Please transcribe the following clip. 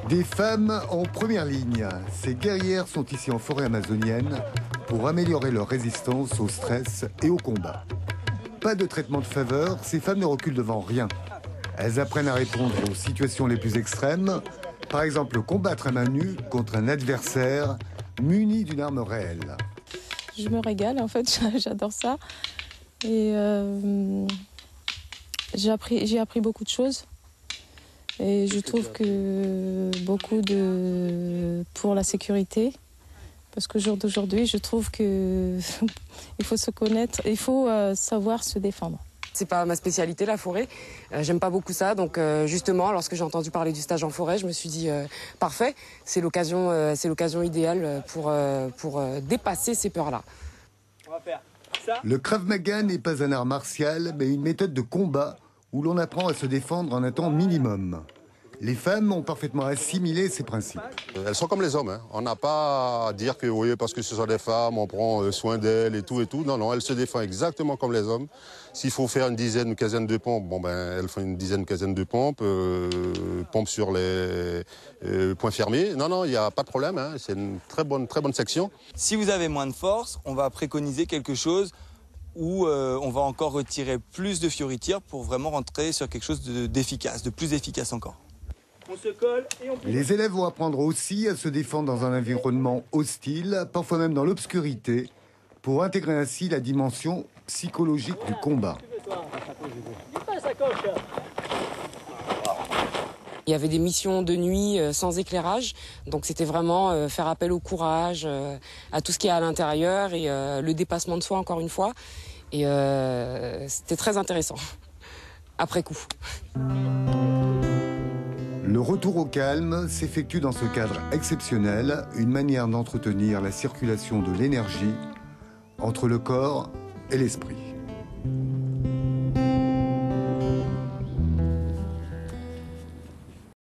Des femmes en première ligne. Ces guerrières sont ici en forêt amazonienne pour améliorer leur résistance au stress et au combat. Pas de traitement de faveur, ces femmes ne reculent devant rien. Elles apprennent à répondre aux situations les plus extrêmes, par exemple combattre à main nue contre un adversaire muni d'une arme réelle. Je me régale, en fait, j'adore ça. Et j'ai appris beaucoup de choses. Et je trouve que beaucoup pour la sécurité. Parce qu'au jour d'aujourd'hui, je trouve qu'il faut se connaître, il faut savoir se défendre. C'est pas ma spécialité, la forêt. J'aime pas beaucoup ça. Donc justement, lorsque j'ai entendu parler du stage en forêt, je me suis dit parfait, c'est l'occasion idéale pour dépasser ces peurs-là. On va faire ça. Le Krav Maga n'est pas un art martial, mais une méthode de combat où l'on apprend à se défendre en un temps minimum. Les femmes ont parfaitement assimilé ces principes. Elles sont comme les hommes. Hein. On n'a pas à dire que oui, parce que ce sont des femmes, on prend soin d'elles et tout et tout. Non, non, elles se défendent exactement comme les hommes. S'il faut faire une dizaine, une quinzaine de pompes, bon ben, elles font une dizaine, une quinzaine de pompes, pompes sur les points fermés. Non, non, il n'y a pas de problème. Hein. C'est une très bonne section. Si vous avez moins de force, on va préconiser quelque chose où on va encore retirer plus de fioritures pour vraiment rentrer sur quelque chose d'efficace, de plus efficace encore. On se colle et on... Les élèves vont apprendre aussi à se défendre dans un environnement hostile, parfois même dans l'obscurité, pour intégrer ainsi la dimension psychologique du combat. Il y avait des missions de nuit sans éclairage, donc c'était vraiment faire appel au courage, à tout ce qui est à l'intérieur et le dépassement de soi encore une fois. Et c'était très intéressant, après coup. Le retour au calme s'effectue dans ce cadre exceptionnel, une manière d'entretenir la circulation de l'énergie entre le corps et l'esprit.